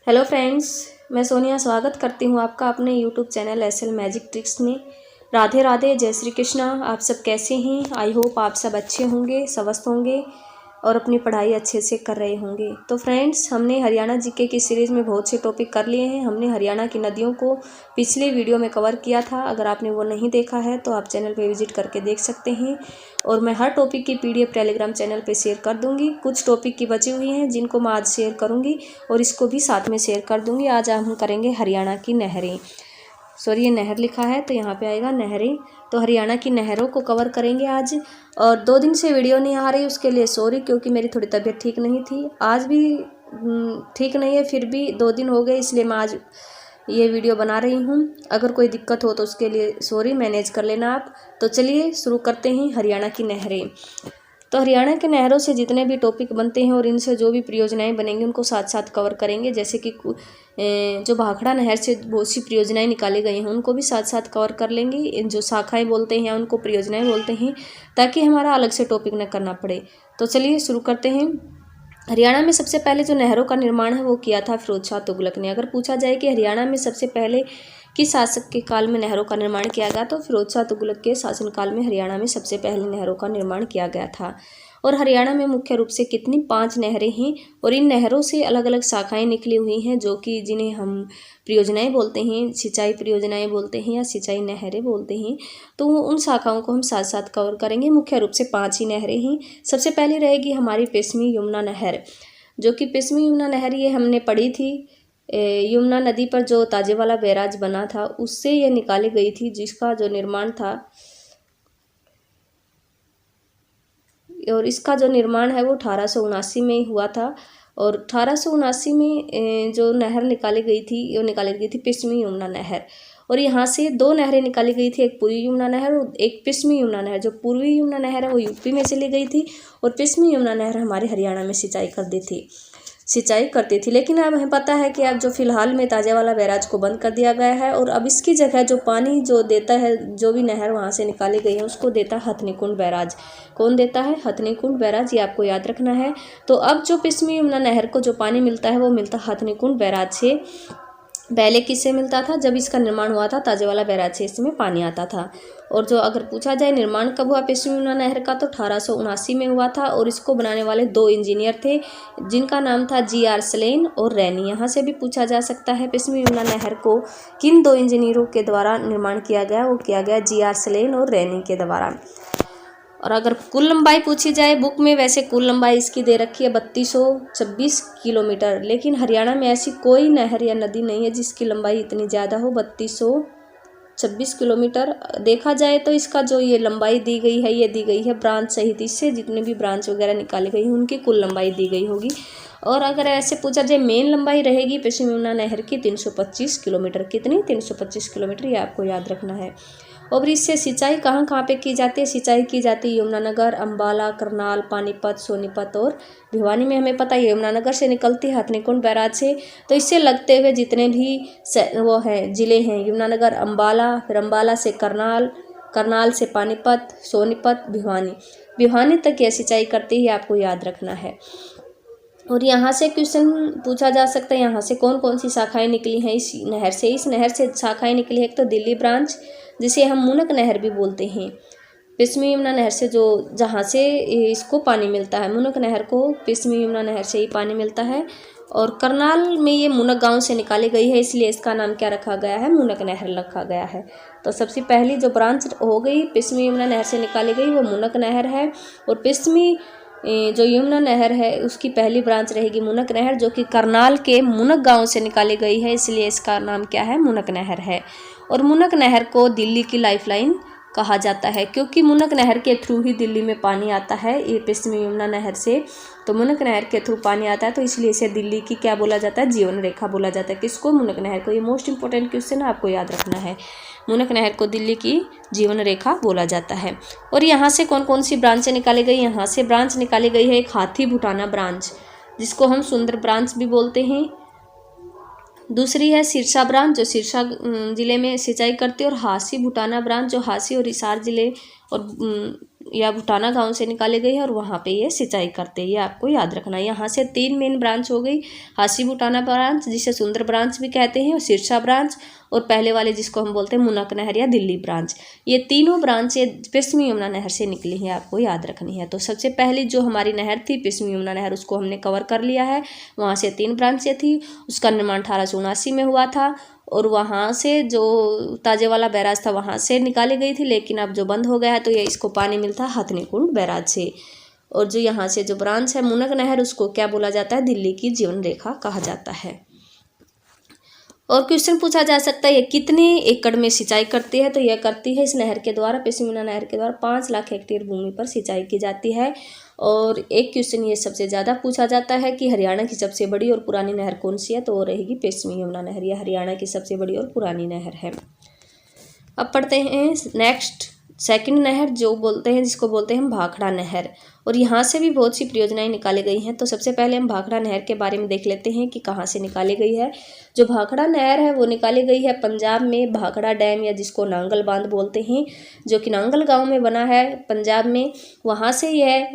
Hello friends, मैं सोनिया स्वागत करती हूँ आपका अपने YouTube channel SL magic tricks में। राधे राधे, जय श्री कृष्णा। आप सब कैसे हैं? आई होप आप सब अच्छे होंगे, स्वस्थ होंगे और अपनी पढ़ाई अच्छे से कर रहे होंगे। तो फ्रेंड्स, हमने हरियाणा जीके की सीरीज़ में बहुत से टॉपिक कर लिए हैं। हमने हरियाणा की नदियों को पिछले वीडियो में कवर किया था। अगर आपने वो नहीं देखा है तो आप चैनल पे विजिट करके देख सकते हैं। और मैं हर टॉपिक की PDF टेलीग्राम चैनल पे शेयर कर दूंगी। कुछ टॉपिक की बची हुई हैं जिनको मैं आज शेयर करूंगी और इसको भी साथ में शेयर कर दूंगी। आज हम करेंगे हरियाणा की नहरें। सॉरी, ये नहर लिखा है तो यहाँ पे आएगा नहरें। तो हरियाणा की नहरों को कवर करेंगे आज। और 2 दिन से वीडियो नहीं आ रही, उसके लिए सॉरी, क्योंकि मेरी थोड़ी तबीयत ठीक नहीं थी। आज भी ठीक नहीं है, फिर भी 2 दिन हो गए, इसलिए मैं आज ये वीडियो बना रही हूँ। अगर कोई दिक्कत हो तो उसके लिए सॉरी, मैनेज कर लेना आप। तो चलिए शुरू करते हैं हरियाणा की नहरें। तो हरियाणा के नहरों से जितने भी टॉपिक बनते हैं और इनसे जो भी परियोजनाएं बनेंगी उनको साथ साथ कवर करेंगे। जैसे कि जो भाखड़ा नहर से बहुत सी परियोजनाएं निकाली गई हैं उनको भी साथ साथ कवर कर लेंगे। इन जो शाखाएं बोलते हैं उनको परियोजनाएं बोलते हैं, ताकि हमारा अलग से टॉपिक न करना पड़े। तो चलिए शुरू करते हैं। हरियाणा में सबसे पहले जो नहरों का निर्माण है वो किया था फिरोज शाह तुगलक ने। अगर पूछा जाए कि हरियाणा में सबसे पहले किस शासक के काल में नहरों का निर्माण किया गया, तो फिरोज शाह तुगलक के शासनकाल में हरियाणा में सबसे पहले नहरों का निर्माण किया गया था। और हरियाणा में मुख्य रूप से कितनी 5 नहरें हैं और इन नहरों से अलग अलग शाखाएं निकली हुई हैं, जो कि जिन्हें हम परियोजनाएं बोलते हैं, सिंचाई परियोजनाएं बोलते हैं या सिंचाई नहरें बोलते हैं। तो उन शाखाओं को हम साथ साथ कवर करेंगे। मुख्य रूप से 5 ही नहरें हैं। सबसे पहली रहेगी हमारी पश्चिमी यमुना नहर, जो कि पश्चिमी यमुना नहर ये हमने पढ़ी थी। यमुना नदी पर जो ताजेवाला बैराज बना था उससे ये निकाली गई थी, जिसका जो निर्माण था और इसका जो निर्माण है वो 1879 में हुआ था। और 1879 में जो नहर निकाली गई थी वो निकाली गई थी पश्चिमी यमुना नहर। और यहाँ से 2 नहरें निकाली गई थी, एक पूर्वी यमुना नहर और एक पश्चिमी यमुना नहर। जो पूर्वी यमुना नहर है वो यूपी में चली गई थी और पश्चिमी यमुना नहर हमारे हरियाणा में सिंचाई करती थी। लेकिन अब हमें पता है कि अब जो फिलहाल में ताजेवाला बैराज को बंद कर दिया गया है और अब इसकी जगह जो पानी जो देता है, जो भी नहर वहाँ से निकाली गई है उसको देता है हथनीकुंड बैराज। कौन देता है? हथनीकुंड बैराज, ये आपको याद रखना है। तो अब जो पश्चिमी यमुना नहर को जो पानी मिलता है वो मिलता है हथनीकुंड बैराज से। पहले किससे मिलता था? जब इसका निर्माण हुआ था ताजेवाला बैराज से इसमें पानी आता था। और जो अगर पूछा जाए निर्माण कब हुआ पश्चिमी यमुना नहर का, तो 1879 में हुआ था। और इसको बनाने वाले 2 इंजीनियर थे, जिनका नाम था GR स्लेन और रैनी। यहाँ से भी पूछा जा सकता है पश्चिमी यमुना नहर को किन 2 इंजीनियरों के द्वारा निर्माण किया गया, वो किया गया GR स्लेन और रैनी के द्वारा। और अगर कुल लंबाई पूछी जाए बुक में, वैसे कुल लंबाई इसकी दे रखी है 3226 किलोमीटर। लेकिन हरियाणा में ऐसी कोई नहर या नदी नहीं है जिसकी लंबाई इतनी ज़्यादा हो, 3226 किलोमीटर। देखा जाए तो इसका जो ये लंबाई दी गई है, ये दी गई है ब्रांच सहित। इससे जितने भी ब्रांच वगैरह निकाली गई हैं उनकी कुल लंबाई दी गई होगी। और अगर ऐसे पूछा जाए मेन लंबाई रहेगी पश्चिमी यमुना नहर की 325 किलोमीटर। कितनी? 325 किलोमीटर, ये आपको याद रखना है। और इससे सिंचाई कहाँ कहाँ पे की जाती है? सिंचाई की जाती है यमुनानगर, अम्बाला, करनाल, पानीपत, सोनीपत और भिवानी में। हमें पता है यमुनानगर से निकलती है हथनीकुंड बैराज से। तो इससे लगते हुए जितने भी वो हैं ज़िले हैं, यमुनानगर, अम्बाला, फिर अम्बाला से करनाल, करनाल से पानीपत, सोनीपत, भिवानी तक यह सिंचाई करती है, आपको याद रखना है। और यहाँ से क्वेश्चन पूछा जा सकता है, यहाँ से कौन कौन सी शाखाएं निकली हैं इस नहर से? इस नहर से शाखाएं निकली है, एक तो दिल्ली ब्रांच, जिसे हम मुनक नहर भी बोलते हैं। पश्चिमी यमुना नहर से जो जहाँ से इसको पानी मिलता है, मुनक नहर को पश्चिमी यमुना नहर से ही पानी मिलता है। और करनाल में ये मुनक गांव से निकाली गई है, इसलिए इसका नाम क्या रखा गया है? मुनक नहर रखा गया है। तो सबसे पहली जो ब्रांच हो गई पश्चिमी यमुना नहर से निकाली गई वो मुनक नहर है। और पश्चिमी जो यमुना नहर है उसकी पहली ब्रांच रहेगी मुनक नहर, जो कि करनाल के मुनक गांव से निकाली गई है, इसलिए इसका नाम क्या है? मुनक नहर है। और मुनक नहर को दिल्ली की लाइफलाइन कहा जाता है, क्योंकि मुनक नहर के थ्रू ही दिल्ली में पानी आता है, ये पश्चिमी यमुना नहर से। तो मुनक नहर के थ्रू पानी आता है, तो इसलिए इसे दिल्ली की क्या बोला जाता है? जीवन रेखा बोला जाता है। किसको? मुनक नहर को। ये मोस्ट इंपॉर्टेंट क्वेश्चन है, आपको याद रखना है। मुनक नहर को दिल्ली की जीवन रेखा बोला जाता है। और यहाँ से कौन कौन सी ब्रांचें निकाली गई? यहाँ से ब्रांच निकाली गई है एक हाथी भुटाना ब्रांच, जिसको हम सुंदर ब्रांच भी बोलते हैं। दूसरी है सिरसा ब्रांच, जो सिरसा जिले में सिंचाई करती है। और हासी भुटाना ब्रांच, जो हासी और हिसार जिले और या भुटाना गांव से निकाली गई है और वहाँ पे ये सिंचाई करते हैं, ये आपको याद रखना है। यहाँ से 3 मेन ब्रांच हो गई, हासी भुटाना ब्रांच जिसे सुंदर ब्रांच भी कहते हैं, और सिरसा ब्रांच, और पहले वाले जिसको हम बोलते हैं मुनक नहर या दिल्ली ब्रांच। ये तीनों ब्रांचें पश्चिमी यमुना नहर से निकली हैं, आपको याद रखनी है। तो सबसे पहली जो हमारी नहर थी पश्चिमी यमुना नहर, उसको हमने कवर कर लिया है। वहाँ से 3 ब्रांचें थी, उसका निर्माण 1879 में हुआ था, और वहाँ से जो ताजेवाला बैराज था वहाँ से निकाली गई थी, लेकिन अब जो बंद हो गया है तो ये इसको पानी मिलता है हथनीकुंड बैराज से। और जो यहाँ से जो ब्रांच है मुनक नहर, उसको क्या बोला जाता है, दिल्ली की जीवन रेखा कहा जाता है। और क्वेश्चन पूछा जा सकता है ये कितने एकड़ में सिंचाई करती है, तो यह करती है इस नहर के द्वारा, पश्चिमी यमुना नहर के द्वारा 5 लाख हेक्टेयर भूमि पर सिंचाई की जाती है। और एक क्वेश्चन ये सबसे ज़्यादा पूछा जाता है कि हरियाणा की सबसे बड़ी और पुरानी नहर कौन सी है, तो वो रहेगी पश्चिमी यमुना नहर। यह हरियाणा की सबसे बड़ी और पुरानी नहर है। अब पढ़ते हैं नेक्स्ट सेकंड नहर, जो बोलते हैं जिसको बोलते हैं हम भाखड़ा नहर, और यहाँ से भी बहुत सी परियोजनाएं निकाली गई हैं। तो सबसे पहले हम भाखड़ा नहर के बारे में देख लेते हैं कि कहाँ से निकाली गई है। जो भाखड़ा नहर है वो निकाली गई है पंजाब में भाखड़ा डैम, या जिसको नांगल बांध बोलते हैं, जो कि नांगल गांव में बना है पंजाब में। वहाँ से यह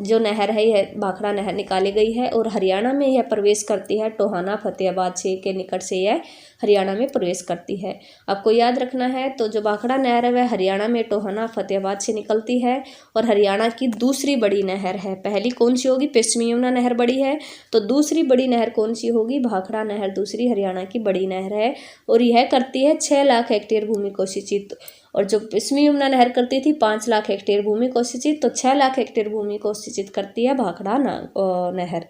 जो नहर है यह भाखड़ा नहर निकाली गई है, और हरियाणा में यह प्रवेश करती है टोहाना फतेहाबाद से के निकट से यह हरियाणा में प्रवेश करती है। आपको याद रखना है, तो जो भाखड़ा नहर है वह हरियाणा में टोहाना फतेहाबाद से निकलती है, और हरियाणा की दूसरी बड़ी नहर है। पहली कौन सी होगी, पश्चिमी यमुना नहर बड़ी है, तो दूसरी बड़ी नहर कौन सी होगी, भाखड़ा नहर दूसरी हरियाणा की बड़ी नहर है, और यह करती है 6 लाख हेक्टेयर भूमि को सिंचित। और जो पश्चिमी यमुना नहर करती थी 5 लाख हेक्टेयर भूमि को सिंचित, तो 6 लाख हेक्टेयर भूमि को सिंचित करती है भाखड़ा नहर।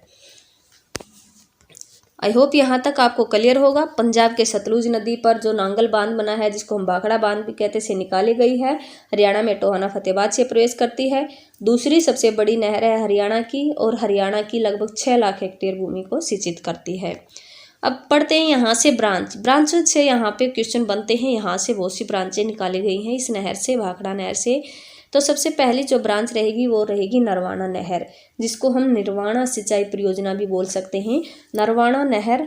आई होप यहाँ तक आपको क्लियर होगा। पंजाब के सतलुज नदी पर जो नांगल बांध बना है, जिसको हम भाखड़ा बांध भी कहते हैं, से निकाली गई है। हरियाणा में टोहाना फतेहाबाद से प्रवेश करती है। दूसरी सबसे बड़ी नहर है हरियाणा की, और हरियाणा की लगभग 6 लाख हेक्टेयर भूमि को सिंचित करती है। अब पढ़ते हैं यहाँ से ब्रांच से यहाँ पे क्वेश्चन बनते हैं। यहाँ से बहुत सी ब्रांचें निकाली गई हैं इस नहर से, भाखड़ा नहर से। तो सबसे पहली जो ब्रांच रहेगी वो रहेगी नरवाना नहर, जिसको हम निर्वाणा सिंचाई परियोजना भी बोल सकते हैं, नरवाना नहर।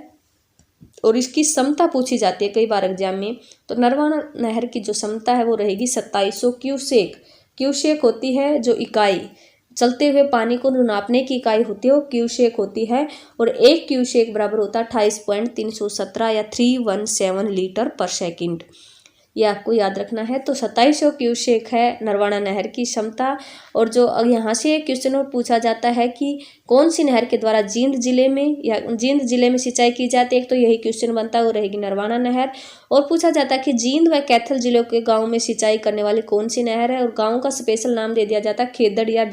और इसकी क्षमता पूछी जाती है कई बार एग्जाम में, तो नरवाना नहर की जो क्षमता है वो रहेगी 2700 क्यूसेक होती है जो इकाई, चलते हुए पानी को नापने की इकाई होती है वो क्यूसेक होती है, और 1 क्यूसेक बराबर होता है 28.317 या 317 लीटर पर सेकंड। ये आपको याद रखना है। तो 2700 क्यूसेक है नरवाना नहर की क्षमता। और जो यहाँ से एक क्वेश्चन और पूछा जाता है कि कौन सी नहर के द्वारा जींद जिले में सिंचाई की जाती है, तो यही क्वेश्चन बनता है, वो रहेगी नरवाना नहर। और पूछा जाता है कि जींद व कैथल जिलों के गाँव में सिंचाई करने वाली कौन सी नहर है, और गाँव का स्पेशल नाम दे दिया जाता है खेदड़ या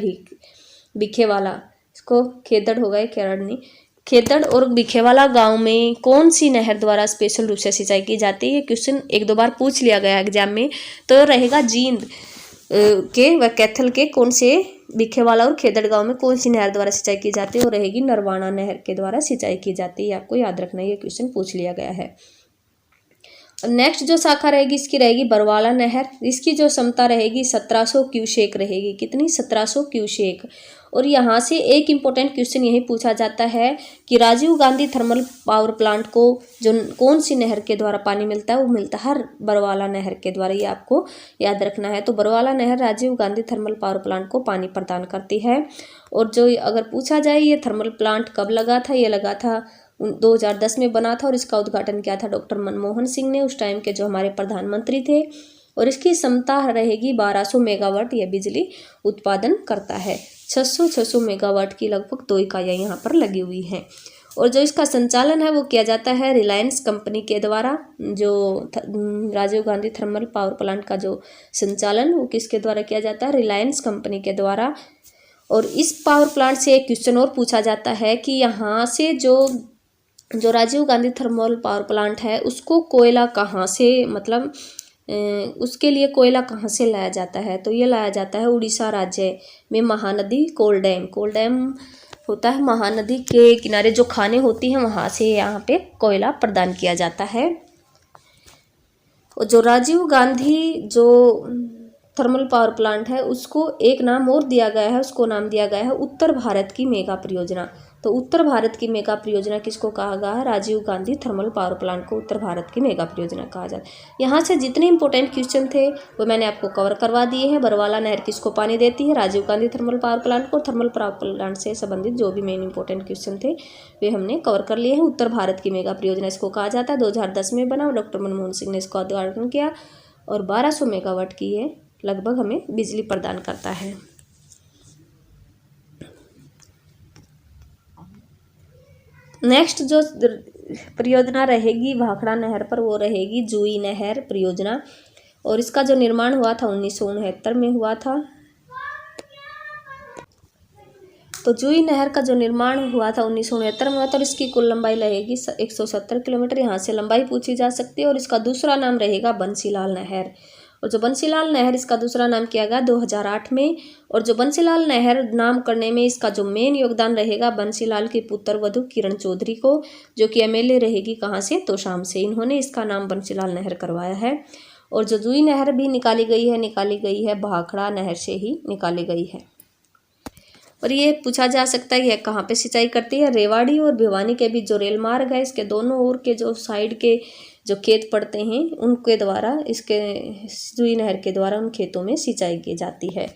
भिखेवाला। इसको खेदड़ होगा, केरड़ नहीं, खेदड़ और भिखेवाला गांव में कौन सी नहर द्वारा स्पेशल रूप से सिंचाई की जाती है। ये क्वेश्चन 1-2 बार पूछ लिया गया एग्जाम में, तो रहेगा जींद के व कैथल के कौन से भिखेवाला और खेदड़ गांव में कौन सी नहर द्वारा सिंचाई की जाती है, वो रहेगी नरवाना नहर के द्वारा सिंचाई की जाती है। आपको याद रखना, ये क्वेश्चन पूछ लिया गया है। नेक्स्ट जो शाखा रहेगी इसकी रहेगी बरवाला नहर। इसकी जो क्षमता रहेगी 1700 क्यूसेक रहेगी। कितनी, 1700 क्यूसेक। और यहाँ से एक इम्पोर्टेंट क्वेश्चन यही पूछा जाता है कि Rajiv Gandhi thermal power plant को जो कौन सी नहर के द्वारा पानी मिलता है, वो मिलता है बरवाला नहर के द्वारा। ये आपको याद रखना है। तो बरवाला नहर Rajiv Gandhi thermal power plant को पानी प्रदान करती है। और जो अगर पूछा जाए ये थर्मल प्लांट कब लगा था, ये लगा था 2010 में बना था, और इसका उद्घाटन किया था डॉक्टर मनमोहन सिंह ने, उस टाइम के जो हमारे प्रधानमंत्री थे। और इसकी क्षमता रहेगी 1200 मेगावाट, यह बिजली उत्पादन करता है। 600 मेगावाट की लगभग 2 इकाइयाँ यहाँ पर लगी हुई हैं। और जो इसका संचालन है वो किया जाता है रिलायंस कंपनी के द्वारा। जो Rajiv Gandhi thermal power plant का जो संचालन वो किसके द्वारा किया जाता है, रिलायंस कंपनी के द्वारा। और इस पावर प्लांट से एक क्वेश्चन और पूछा जाता है कि यहाँ से जो Rajiv Gandhi thermal power plant है उसको कोयला कहाँ से, मतलब उसके लिए कोयला कहाँ से लाया जाता है, तो ये लाया जाता है उड़ीसा राज्य में महानदी कोल डैम होता है। महानदी के किनारे जो खानें होती हैं वहाँ से यहाँ पे कोयला प्रदान किया जाता है। और जो राजीव गांधी जो थर्मल पावर प्लांट है उसको एक नाम और दिया गया है, उसको नाम दिया गया है उत्तर भारत की मेगा परियोजना। तो उत्तर भारत की मेगा परियोजना किसको कहा गया है? Rajiv Gandhi thermal power plant को उत्तर भारत की मेगा परियोजना कहा जाता है। यहाँ से जितने इंपॉर्टेंट क्वेश्चन थे वो मैंने आपको कवर करवा दिए हैं। बरवाला नहर किसको पानी देती है? Rajiv Gandhi thermal power plant को। थर्मल पावर प्लांट से संबंधित जो भी मेन इंपॉर्टेंट क्वेश्चन थे वे हमने कवर कर लिए हैं। उत्तर भारत की मेगा परियोजना इसको कहा जाता है। 2010 में बना, डॉक्टर मनमोहन सिंह ने इसका उद्घाटन किया और 1200 मेगावाट की ये लगभग हमें बिजली प्रदान करता है। नेक्स्ट जो परियोजना रहेगी भाखड़ा नहर पर वो रहेगी जुई नहर परियोजना, और इसका जो निर्माण हुआ था 1969 में हुआ था। तो जुई नहर का जो निर्माण हुआ था 1969 में हुआ था और इसकी कुल लंबाई रहेगी 170 किलोमीटर। यहाँ से लंबाई पूछी जा सकती है। और इसका दूसरा नाम रहेगा बंसीलाल नहर। और जो बंसीलाल नहर इसका दूसरा नाम किया गया 2008 में। और जो बंसीलाल नहर नाम करने में इसका जो मेन योगदान रहेगा बंसीलाल की पुत्र वधू किरण चौधरी को, जो कि एमएलए रहेगी कहाँ से? तोशाम से। इन्होंने इसका नाम बंसीलाल नहर करवाया है। और जो जुई नहर भी निकाली गई है भाखड़ा नहर से ही निकाली गई है। और ये पूछा जा सकता है यह कहाँ पे सिंचाई करती है? रेवाड़ी और भिवानी के बीच जो रेल मार्ग है इसके दोनों ओर के जो साइड के जो खेत पड़ते हैं उनके द्वारा इसके जुई नहर के द्वारा उन खेतों में सिंचाई की जाती है।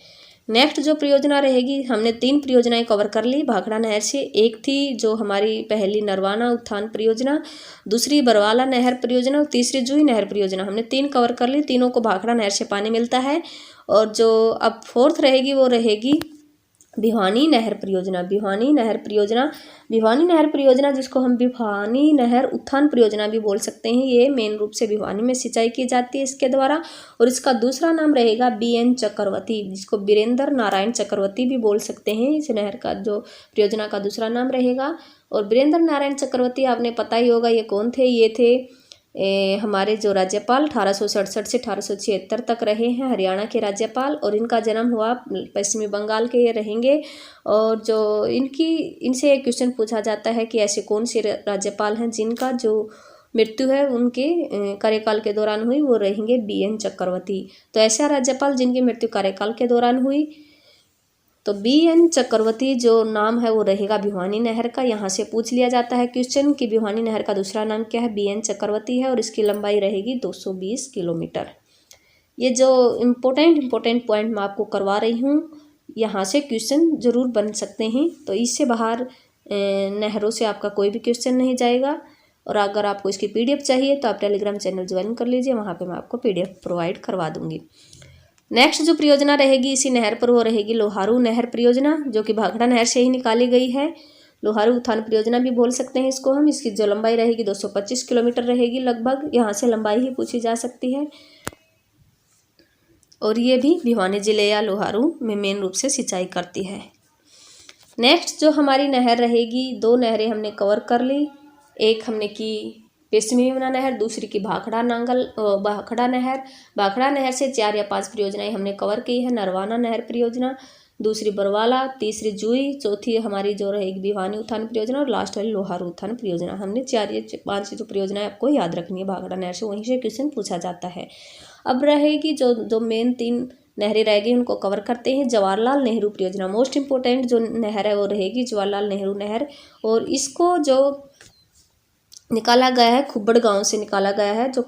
नेक्स्ट जो परियोजना रहेगी, हमने 3 परियोजनाएं कवर कर ली भाखड़ा नहर से। एक थी जो हमारी पहली नरवाना उत्थान परियोजना, दूसरी बरवाला नहर परियोजना और तीसरी जुई नहर परियोजना। हमने 3 कवर कर ली, तीनों को भाखड़ा नहर से पानी मिलता है। और जो अब 4th रहेगी वो रहेगी भिवानी नहर परियोजना। भिवानी नहर परियोजना जिसको हम भिवानी नहर उत्थान परियोजना भी बोल सकते हैं, ये मेन रूप से भिवानी में सिंचाई की जाती है इसके द्वारा। और इसका दूसरा नाम रहेगा BN चक्रवर्ती, जिसको बीरेंद्र नारायण चक्रवर्ती भी बोल सकते हैं। इस नहर का जो परियोजना का दूसरा नाम रहेगा। और बीरेंद्र नारायण चक्रवर्ती आपने पता ही होगा ये कौन थे? ये थे हमारे जो राज्यपाल 1867 से 1876 तक रहे हैं, हरियाणा के राज्यपाल। और इनका जन्म हुआ पश्चिमी बंगाल के ये रहेंगे। और जो इनसे एक क्वेश्चन पूछा जाता है कि ऐसे कौन से राज्यपाल हैं जिनका जो मृत्यु है उनके कार्यकाल के दौरान हुई, वो रहेंगे BN चक्रवर्ती। तो ऐसा राज्यपाल जिनकी मृत्यु कार्यकाल के दौरान हुई, तो BN चक्रवर्ती जो नाम है वो रहेगा भिवानी नहर का। यहाँ से पूछ लिया जाता है क्वेश्चन कि भिवानी नहर का दूसरा नाम क्या है? BN चक्रवर्ती है। और इसकी लंबाई रहेगी 220 किलोमीटर। ये जो इम्पोर्टेंट पॉइंट मैं आपको करवा रही हूँ, यहाँ से क्वेश्चन जरूर बन सकते हैं। तो इससे बाहर नहरों से आपका कोई भी क्वेश्चन नहीं जाएगा। और अगर आपको इसकी PDF चाहिए तो आप टेलीग्राम चैनल ज्वाइन कर लीजिए, वहाँ पर मैं आपको PDF प्रोवाइड करवा दूँगी। नेक्स्ट जो परियोजना रहेगी इसी नहर पर वो रहेगी लोहारू नहर परियोजना, जो कि भाखड़ा नहर से ही निकाली गई है। लोहारू उत्थान परियोजना भी बोल सकते हैं इसको हम। इसकी जो लंबाई रहेगी 225 किलोमीटर रहेगी लगभग। यहाँ से लंबाई ही पूछी जा सकती है। और ये भी भिवानी जिले या लोहारू में मेन रूप से सिंचाई करती है। नेक्स्ट जो हमारी नहर रहेगी, 2 नहरें हमने कवर कर ली। एक हमने की पश्चिमी यमुना नहर, दूसरी की भाखड़ा नहर। भाखड़ा नहर से 4 या 5 परियोजनाएं हमने कवर की है। नरवाना नहर परियोजना, दूसरी बरवाला, तीसरी जुई, चौथी हमारी जो रहेगी भिवानी उत्थान परियोजना और लास्ट वाली लोहारू उत्थान परियोजना। हमने 4 या 5 जो परियोजनाएं आपको याद रखनी है भाखड़ा नहर से, वहीं से क्वेश्चन पूछा जाता है। अब रहेगी जो मेन 3 नहरें रहेगी उनको कवर करते हैं। जवाहरलाल नेहरू परियोजना, मोस्ट इंपॉर्टेंट जो नहर है वो रहेगी जवाहरलाल नेहरू नहर। और इसको जो निकाला गया है खुब्बड़ गांव से निकाला गया है। जो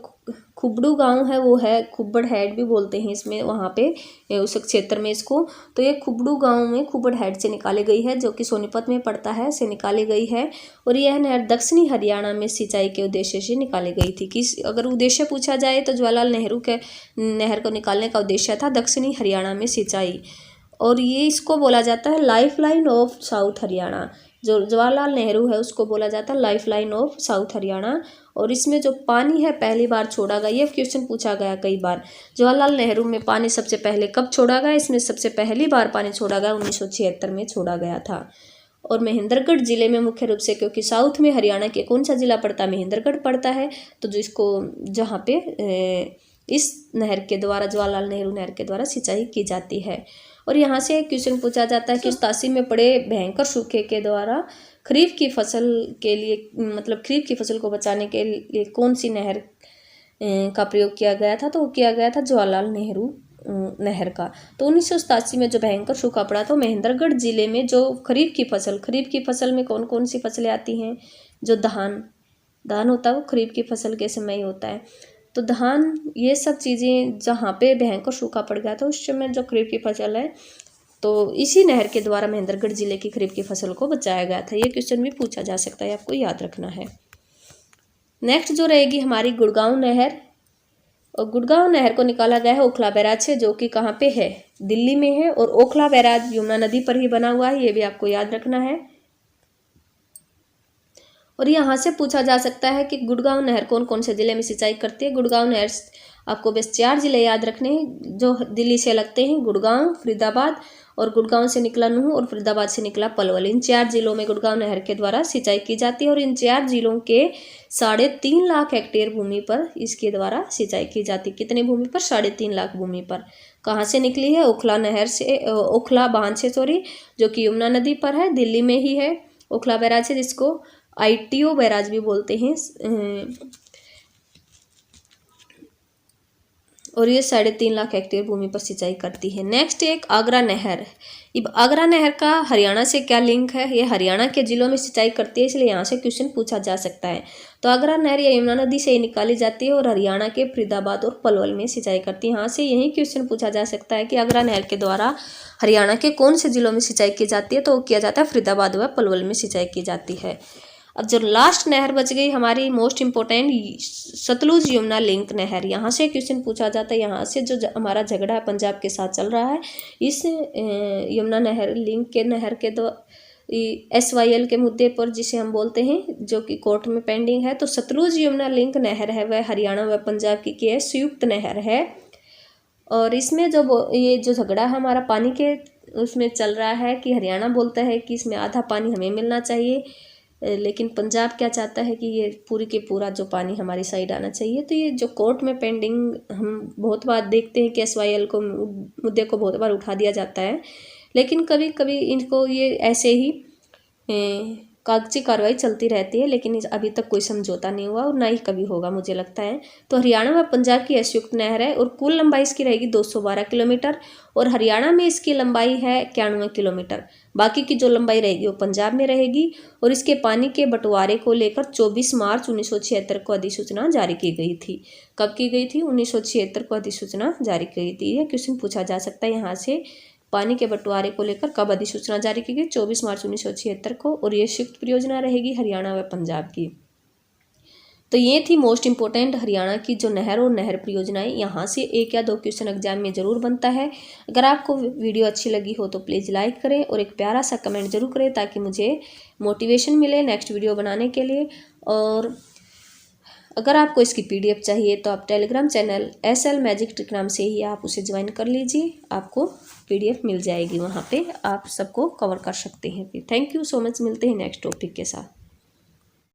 खुब्बड़ू गांव है वो है खुब्बड़ हेड भी बोलते हैं इसमें, वहाँ पे उस क्षेत्र में इसको। तो ये खुब्बड़ू गांव में खुब्बड़ हेड से निकाली गई है, जो कि सोनीपत में पड़ता है, से निकाली गई है। और यह नहर दक्षिणी हरियाणा में सिंचाई के उद्देश्य से निकाली गई थी। अगर उद्देश्य पूछा जाए तो जवाहरलाल नेहरू के नहर को निकालने का उद्देश्य था दक्षिणी हरियाणा में सिंचाई। और ये इसको बोला जाता है life line of south Haryana. जो जवाहरलाल नेहरू है उसको बोला जाता है life line of south Haryana. और इसमें जो पानी है पहली बार छोड़ा गया, ये क्वेश्चन पूछा गया कई बार। जवाहरलाल नेहरू में पानी सबसे पहले कब छोड़ा गया? इसमें सबसे पहली बार पानी छोड़ा गया 1976 में छोड़ा गया था। और महेंद्रगढ़ जिले में मुख्य रूप से, क्योंकि साउथ में हरियाणा के कौन सा जिला पड़ता है? महेंद्रगढ़ पड़ता है। तो जो इसको जहाँ पे इस नहर के द्वारा जवाहरलाल नेहरू नहर के द्वारा सिंचाई की जाती है। और यहाँ से एक क्वेश्चन पूछा जाता है कि 87 में पड़े भयंकर सूखे के द्वारा खरीफ की फसल के लिए, मतलब खरीफ की फसल को बचाने के लिए कौन सी नहर का प्रयोग किया गया था? तो वो किया गया था जवाहरलाल नेहरू नहर का। तो 1987 में जो भयंकर सूखा पड़ा था महेंद्रगढ़ जिले में जो खरीफ की फसल में कौन कौन सी फसलें आती हैं, जो धान होता है वो खरीफ की फसल के समय ही होता है। तो धान ये सब चीज़ें जहाँ पे भयंकर सूखा पड़ गया था उस समय जो खरीफ की फसल है तो इसी नहर के द्वारा महेंद्रगढ़ जिले की खरीफ की फसल को बचाया गया था। ये क्वेश्चन भी पूछा जा सकता है, आपको याद रखना है। नेक्स्ट जो रहेगी हमारी गुड़गांव नहर, और गुड़गांव नहर को निकाला गया है ओखला बैराज से, जो कि कहाँ पे है, दिल्ली में है। और ओखला बैराज यमुना नदी पर ही बना हुआ है, ये भी आपको याद रखना है। और यहाँ से पूछा जा सकता है कि गुड़गांव नहर कौन कौन से जिले में सिंचाई करती है। गुड़गांव नहर आपको बस 4 जिले याद रखने हैं जो दिल्ली से लगते हैं, गुड़गांव, फरीदाबाद, और गुड़गांव से निकला नूंह और फरीदाबाद से निकला पलवल। इन 4 जिलों में गुड़गांव नहर के द्वारा सिंचाई की जाती है। और इन 4 जिलों के 3.5 लाख हेक्टेयर भूमि पर इसके द्वारा सिंचाई की जाती है। कितने भूमि पर? 3.5 लाख भूमि पर। कहाँ से निकली है? ओखला नहर से, ओखला बांध से, सॉरी, जो कि यमुना नदी पर है, दिल्ली में ही है ओखला बैराज है, जिसको ITO बैराज भी बोलते हैं। और ये 3.5 लाख हेक्टेयर भूमि पर सिंचाई करती है। नेक्स्ट एक आगरा नहर। अब आगरा नहर का हरियाणा से क्या लिंक है? ये हरियाणा के जिलों में सिंचाई करती है, इसलिए यहाँ से क्वेश्चन पूछा जा सकता है। तो आगरा नहर ये यमुना नदी से ही निकाली जाती है और हरियाणा के फरीदाबाद और पलवल में सिंचाई करती है। यहाँ से यही क्वेश्चन पूछा जा सकता है कि आगरा नहर के द्वारा हरियाणा के कौन से जिलों में सिंचाई की जाती है, तो किया जाता है फरीदाबाद व पलवल में सिंचाई की जाती है। अब जो लास्ट नहर बच गई हमारी most important, Sutlej Yamuna link नहर। यहाँ से क्वेश्चन पूछा जाता है, यहाँ से जो हमारा झगड़ा है पंजाब के साथ चल रहा है, इस यमुना नहर लिंक के नहर के दो SYL के मुद्दे पर, जिसे हम बोलते हैं, जो कि कोर्ट में पेंडिंग है। तो सतलुज यमुना लिंक नहर है वह हरियाणा व पंजाब की है, संयुक्त नहर है। और इसमें जो ये जो झगड़ा हमारा पानी के उसमें चल रहा है कि हरियाणा बोलता है कि इसमें आधा पानी हमें मिलना चाहिए, लेकिन पंजाब क्या चाहता है कि ये पूरी के पूरा जो पानी हमारी साइड आना चाहिए। तो ये जो कोर्ट में पेंडिंग हम बहुत बार देखते हैं कि SYL को मुद्दे को बहुत बार उठा दिया जाता है, लेकिन कभी कभी इनको ये ऐसे ही कागजी कार्रवाई चलती रहती है, लेकिन अभी तक कोई समझौता नहीं हुआ और ना ही कभी होगा मुझे लगता है। तो हरियाणा व पंजाब की संयुक्त नहर है और कुल लंबाई इसकी रहेगी 212 किलोमीटर, और हरियाणा में इसकी लंबाई है 91 किलोमीटर। बाकी की जो लंबाई रहेगी वो पंजाब में रहेगी। और इसके पानी के बंटवारे को लेकर 24 मार्च 1976 को अधिसूचना जारी की गई थी। कब की गई थी? 1976 को अधिसूचना जारी की गई थी। यह क्वेश्चन पूछा जा सकता है यहाँ से, पानी के बंटवारे को लेकर कब अधिसूचना जारी की गई? 24 मार्च 1976 को। और ये संयुक्त परियोजना रहेगी हरियाणा व पंजाब की। तो ये थी मोस्ट इम्पोर्टेंट हरियाणा की जो नहर और नहर परियोजनाएं। यहाँ से 1 या 2 क्वेश्चन एग्जाम में ज़रूर बनता है। अगर आपको वीडियो अच्छी लगी हो तो प्लीज़ लाइक करें और एक प्यारा सा कमेंट जरूर करें, ताकि मुझे मोटिवेशन मिले नेक्स्ट वीडियो बनाने के लिए। और अगर आपको इसकी PDF चाहिए तो आप Telegram channel SL magic trick नाम से ही आप उसे ज्वाइन कर लीजिए, आपको PDF मिल जाएगी, वहाँ पे आप सबको कवर कर सकते हैं। थैंक यू सो मच, मिलते हैं नेक्स्ट टॉपिक के साथ।